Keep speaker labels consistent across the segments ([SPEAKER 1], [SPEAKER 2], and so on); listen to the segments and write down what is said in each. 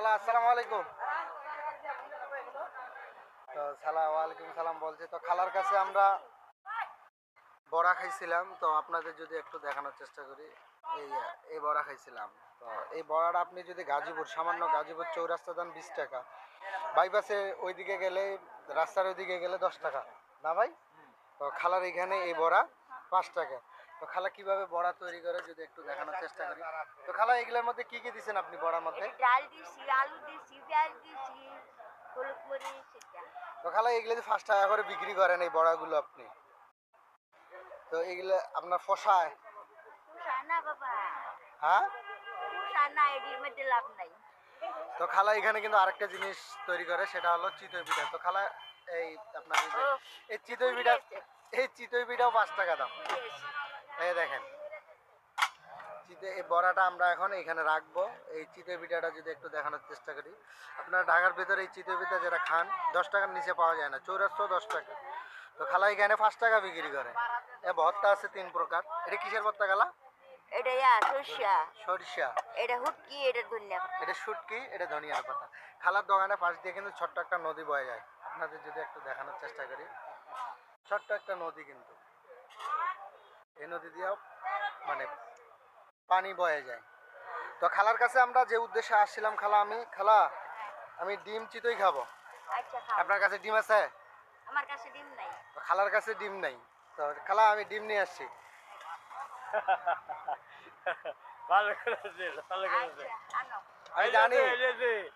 [SPEAKER 1] খালা আসসালামু আলাইকুম। তো ওয়ালাইকুম সালাম বলছে। তো খালার কাছে আমরা বড়া খাইছিলাম, তো আপনাদের যদি একটু দেখানোর চেষ্টা করি। এই এই বড়া খাইছিলাম। তো এই বড়াটা আপনি যদি গাজীপুর সামান্য গাজীপুর চৌরাস্তা দাম 20 টাকা, বাইপাসে ওইদিকে গেলে রাস্তার ওইদিকে গেলে 10 টাকা না ভাই? তো খালার এখানে এই বড়া 5 টাকা। তো খালা কিভাবে বড়া তৈরি করে যদি একটু দেখানোর চেষ্টা করি। তো খালা এগুলোর মধ্যে কি কি দিচ্ছেন আপনি বড়ার মধ্যে?
[SPEAKER 2] ডাল দিছি, আলু দিছি, পেঁয়াজ দিছি, হলুদ মরিচ এটা।
[SPEAKER 1] তো খালা এগুলো যে 5 টাকা করে বিক্রি করেন এই বড়াগুলো আপনি, তো এগুলো আপনার ফসায়?
[SPEAKER 2] পুষা না বাবা,
[SPEAKER 1] হ্যাঁ।
[SPEAKER 2] পুষা না, এটির মধ্যে লাভ নাই।
[SPEAKER 1] তো খালা এখানে কিন্তু আরেকটা জিনিস তৈরি করে, সেটা হলো চিতই পিঠা। তো খালা এই আপনার এই যে এই চিতই পিঠা, এই চিতই পিঠাও 5 টাকা দাম। এই দেখেন এই বড়াটা আমরা এখন এখানে রাখবো। এই চিতই পিঠাটা যদি একটু দেখানোর চেষ্টা করি। আপনারা ঢাকার ভিতরে এই চিতই পিঠা যারা খান 10 টাকার নিচে পাওয়া যায় না, চৌরাস্তাও 10 টাকা। তো খালা এখানে 5 টাকা বিক্রি করে। এ ভর্তা আছে 3 প্রকার। এটা কিসের ভর্তা খালা?
[SPEAKER 2] এটা সরষা,
[SPEAKER 1] সরিষা।
[SPEAKER 2] এটা হুটকি, এটা ধনিয়া পাতা।
[SPEAKER 1] এটা শুটকি, এটা ধনিয়ার পাতা। খালার দোকানে পাশ দিয়ে কিন্তু ছোট্ট একটা নদী বয়ে যায়। আপনাদের যদি একটু দেখানোর চেষ্টা করি, ছোট্ট একটা নদী কিন্তু এই নদী দিয়েও মানে পানি বয়ে যায়। তো খালার কাছে আমরা যে উদ্দেশ্যে আসছিলাম, খালা আমি ডিম চিতই খাবো।
[SPEAKER 2] আচ্ছা খাও।
[SPEAKER 1] আপনার কাছে ডিম আছে?
[SPEAKER 2] আমার কাছে ডিম নাই।
[SPEAKER 1] তো খালার কাছে ডিম নাই। তো খালা আমি ডিম নিয়ে আসছি।
[SPEAKER 3] ভালো করেছে, ভালো করেছে।
[SPEAKER 2] আচ্ছা, আনো।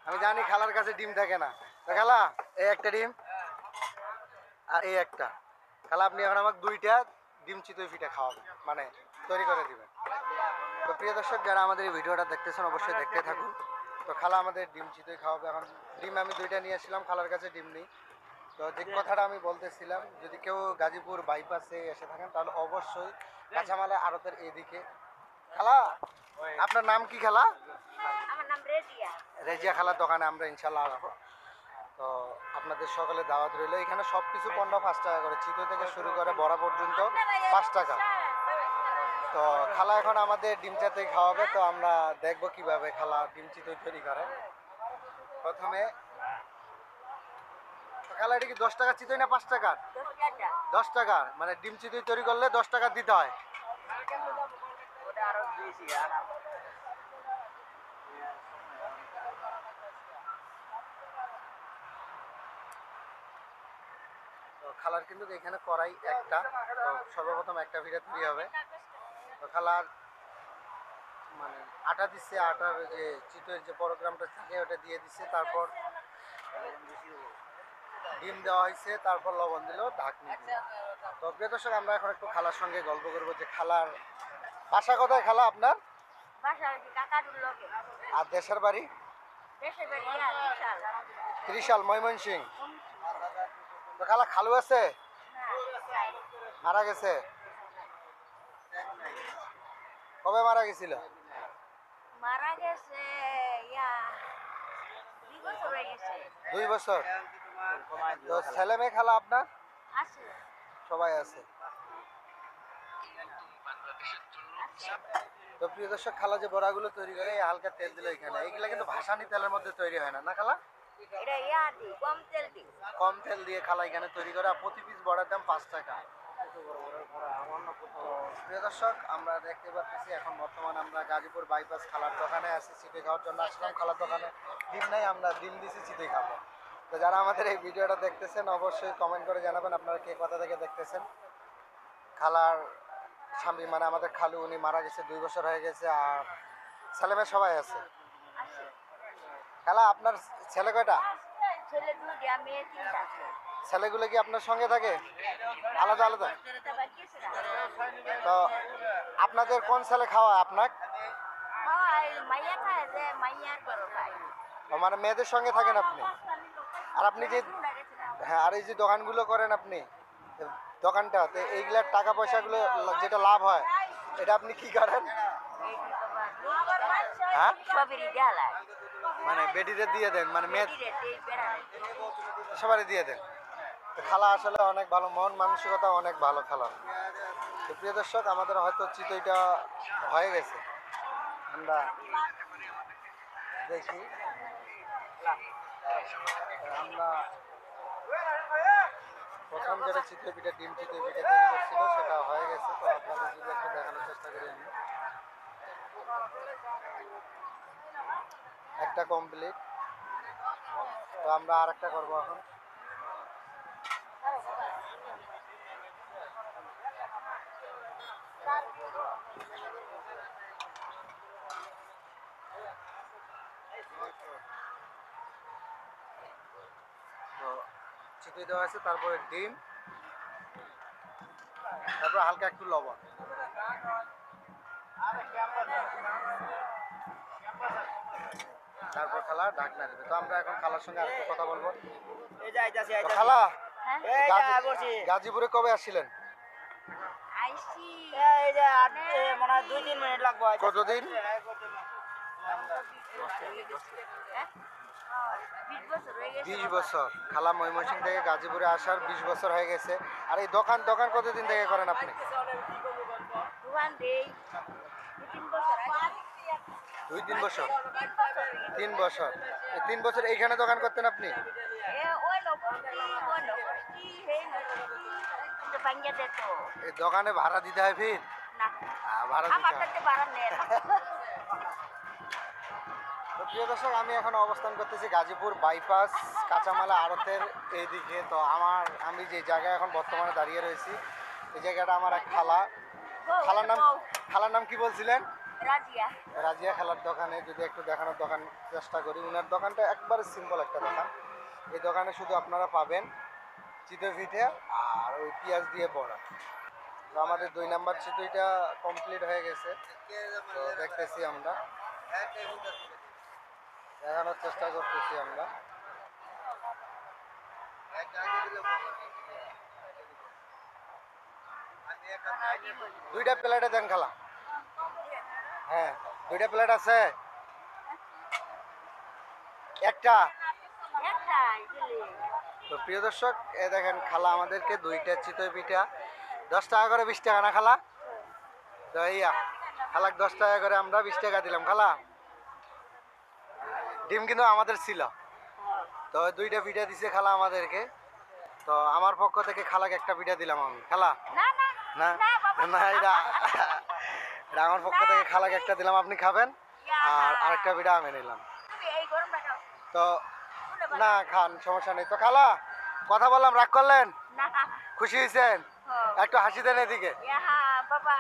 [SPEAKER 1] আমি জানি খালার কাছে ডিম থাকে না। তো খালা এই একটা ডিম আর এই একটা। খালা আপনি এখন আমাকে 2টা ডিম চিতই পিঠা খাওয়াবেন, মানে তৈরি করে দিবেন। তো প্রিয় দর্শক যারা আমাদের এই ভিডিওটা দেখতেছেন অবশ্যই দেখতে থাকুন। তো খালা আমাদের ডিম চিতই খাওয়াবে। এখন ডিম আমি 2টা নিয়ে আসছিলাম, খালার কাছে ডিম নেই। তো যে কথাটা আমি বলতেছিলাম, যদি কেউ গাজীপুর বাইপাসে এসে থাকেন তাহলে অবশ্যই কাঁচামালে আড়তের এদিকে। খালা আপনার নাম কি খালা?
[SPEAKER 2] আমার নাম রেজিয়া।
[SPEAKER 1] রেজিয়া খালার দোকানে আমরা ইনশাল্লাহ আসবো। তো আপনাদের সকালে দাওয়াত রইলো। এখানে সব কিছু পণ্য 5 টাকা করে, চিতই থেকে শুরু করে বড়া পর্যন্ত 5 টাকা। তো খালা এখন আমাদের ডিম চিতই খাওয়াবে। তো আমরা দেখবো কিভাবে খালা ডিম চিতই তৈরি করে। প্রথমে খালা এটা কি 10 টাকা চিতই না 5 টাকার?
[SPEAKER 2] 10 টাকা।
[SPEAKER 1] 10 টাকা মানে ডিম চিতই তৈরি করলে 10 টাকা দিতে হয়।
[SPEAKER 3] ওটা আরো বেশি।
[SPEAKER 1] তো খালার কিন্তু এখানে কড়াই একটা। তো সর্বপ্রথম একটা পিঠা তৈরি হবে। তো খালার মানে আটা দিচ্ছে, আটার যে চিতইয়ের যে প্রোগ্রামটা থাকে ওটা দিয়ে দিচ্ছে। তারপর ডিম দেওয়া হয়েছে, তারপর লবণ দিল, ঢাকনি দিল। তো প্রিয় দর্শক আমরা এখন একটু খালার সঙ্গে গল্প করবো যে খালার বাসা কোথায় খালা আপনার?
[SPEAKER 2] বাসা হচ্ছে কাকাটুর লগে।
[SPEAKER 1] আর দেশের বাড়ি?
[SPEAKER 2] দেশের বাড়ি বিশাল।
[SPEAKER 1] ত্রিশাল, ময়মনসিং। তো খালা খালু আছে? মারা গেছে? কবে মারা গেছিল?
[SPEAKER 2] মারা গেছে 2 বছর হয়ে গেছে।
[SPEAKER 1] 2 বছর। তো ছেলে মেয়ে খালা আপনার?
[SPEAKER 2] আছে।
[SPEAKER 1] সবাই আছে। তো প্রিয় দর্শক খালা যে বড়াগুলো তৈরি করে এই হালকা তেল দিল এখানে, এইগুলা কিন্তু ভাসানি তেলের মধ্যে তৈরি হয় না, না খালা?
[SPEAKER 2] এটা দি কম তেল দি।
[SPEAKER 1] কম তেল দিয়ে খালা এখানে তৈরি করে। আর প্রতি পিস বড়ার দাম 5 টাকা। প্রিয় দর্শক আমরা দেখতে পাচ্ছি এখন বর্তমানে আমরা গাজীপুর বাইপাস খালার দোকানে আছি। চিতই খাওয়ার জন্য আসলাম খালার দোকানে। ডিম নাই, আমরা ডিম দিছি, চিতই খাবো। তো যারা আমাদের এই ভিডিওটা দেখতেছেন অবশ্যই কমেন্ট করে জানাবেন আপনারা কে কোথা থেকে দেখতেছেন। খালার স্বামী মানে আমাদের খালু, উনি মারা গেছে 2 বছর হয়ে গেছে। আর ছেলেমেয়ে সবাই আছে।
[SPEAKER 2] আছে।
[SPEAKER 1] খালা আপনার ছেলে কয়টা?
[SPEAKER 2] ছেলে 2টা, মেয়ে 3টা।
[SPEAKER 1] ছেলেগুলো কি আপনার সঙ্গে থাকে আলাদা আলাদা? তো আপনাদের কোন ছেলে খাওয়ায় আপনার?
[SPEAKER 2] মাইয়া খায় যে মাইয়া করো খায়।
[SPEAKER 1] মানে মেয়েদের সঙ্গে থাকেন আপনি? আর আপনি যে হ্যাঁ, আর এই যে দোকানগুলো করেন আপনি, দোকানটা, তো এইগুলার টাকা পয়সাগুলো যেটা লাভ হয় এটা আপনি কি করেন? হ্যাঁ,
[SPEAKER 2] সবেরই দেয়া লাগে।
[SPEAKER 1] মানে বেটিদের দিয়ে দেন, মানে মেয়ে
[SPEAKER 2] বেটিরে দেই বেড়ায়।
[SPEAKER 1] সবারই দিয়ে দেন। তো খালা আসলে অনেক ভালো, মন মানসিকতা অনেক ভালো খালা। তো প্রিয় দর্শক আমাদের হয়তো চিতইটা হয়ে গেছে, আমরা দেখি। আমরা প্রথম যেটা চিতই পিঠা ডিম চিতই পিঠা তৈরি করছিল সেটা হয়ে গেছে, তো আপনাদের যদি একটু দেখানোর চেষ্টা করি আমি। একটা কমপ্লিট, তো আমরা আর একটা করবো এখন। তো চিতই দেওয়া আছে, তারপরে ডিম, তারপর হালকা একটু লবণ। তারপর খালা ঢাকনা দেবে। তো আমরা এখন খালার সঙ্গে আরেকটু কথা বলবো।
[SPEAKER 3] এই যে আইতাছি
[SPEAKER 1] তো
[SPEAKER 3] আইতাছি
[SPEAKER 1] খালা,
[SPEAKER 2] হ্যাঁ
[SPEAKER 3] এই যে
[SPEAKER 1] গাজী-
[SPEAKER 3] বসি
[SPEAKER 1] গাজীপুরে কবে আসছিলেন?
[SPEAKER 2] আইসি
[SPEAKER 3] এই যে মনে হয় 2-3 মিনিট লাগবে আইতাছি।
[SPEAKER 1] কতদিন?
[SPEAKER 2] হ্যাঁ 20 বছর হয়ে গেছে
[SPEAKER 1] 20
[SPEAKER 2] বাবা।
[SPEAKER 1] বছর। খালা ময়মনসিংহ থেকে গাজীপুরে আসার 20 বছর হয়ে গেছে। আর এই দোকান দোকান কতদিন থেকে করেন আপনি?
[SPEAKER 2] দোকান দেই 2-3 বছর আগে।
[SPEAKER 1] 2-3 বছর।
[SPEAKER 2] 3 বছর
[SPEAKER 1] 3 বছর। এই 3 বছর এইখানে দোকান করতেন আপনি?
[SPEAKER 2] ওই নকশি হে নকশি তো ভাঙ্গে দে তো
[SPEAKER 1] এই দোকানে ভাড়া দিতে হয় ফির?
[SPEAKER 2] না
[SPEAKER 1] ভাড়া দিতে
[SPEAKER 2] আমার
[SPEAKER 1] হয়।
[SPEAKER 2] কাছে বাড়া নেই
[SPEAKER 1] তো প্রিয় দর্শক, আমি এখন অবস্থান করতেছি গাজীপুর বাইপাস কাঁচামালা আড়তের এইদিকে। তো আমি যে জায়গায় এখন বর্তমানে দাঁড়িয়ে রয়েছি, এই জায়গাটা আমার এক খালার নাম কি বলছিলেন?
[SPEAKER 2] রাজিয়া
[SPEAKER 1] রাজিয়া খালার দোকানে যদি একটু দেখানোর চেষ্টা করি। উনার দোকানটা একবারে সিম্পল একটা দোকান। এই দোকানে শুধু আপনারা পাবেন চিতই পিঠে আর ওই পেঁয়াজ দিয়ে বড়া। তো আমাদের 2 নাম্বার চিতইটা কমপ্লিট হয়ে গেছে, তো দেখতেছি আমরা, দেখানোর চেষ্টা করতেছি আমরা। দুইটা প্লেটে দেন খালা। হ্যাঁ, 2টা প্লেট আছে? একটা।
[SPEAKER 2] একটাই দিলে
[SPEAKER 1] তো প্রিয় দর্শক, এ দেখেন খালা আমাদেরকে 2টা চিতই পিঠা 10 টাকা করে, 20 টাকা না খালা? তো ইয়া খালাক 10 টাকা করে আমরা 20 টাকা দিলাম। খালা ডিম কিন্তু আমাদের ছিল, তো 2টা পিঠা দিছে খালা আমাদেরকে। তো আমার পক্ষ থেকে খালাকে একটা পিঠা দিলাম আমি। খালা
[SPEAKER 2] না না
[SPEAKER 1] না
[SPEAKER 2] বাবা,
[SPEAKER 1] না, এটা আমার পক্ষ থেকে খালাকে একটা দিলাম, আপনি খাবেন। আর আরেকটা পিঠা আমি নিলাম।
[SPEAKER 2] তুমি এই গরম রাখাও
[SPEAKER 1] তো না খান, সমস্যা নেই। তো খালা কথা বললাম, রাগ করলেন?
[SPEAKER 2] না
[SPEAKER 1] খুশি হয়েছেন?
[SPEAKER 2] হ্যাঁ।
[SPEAKER 1] একটু হাসি দেন এদিকে।
[SPEAKER 2] বাবা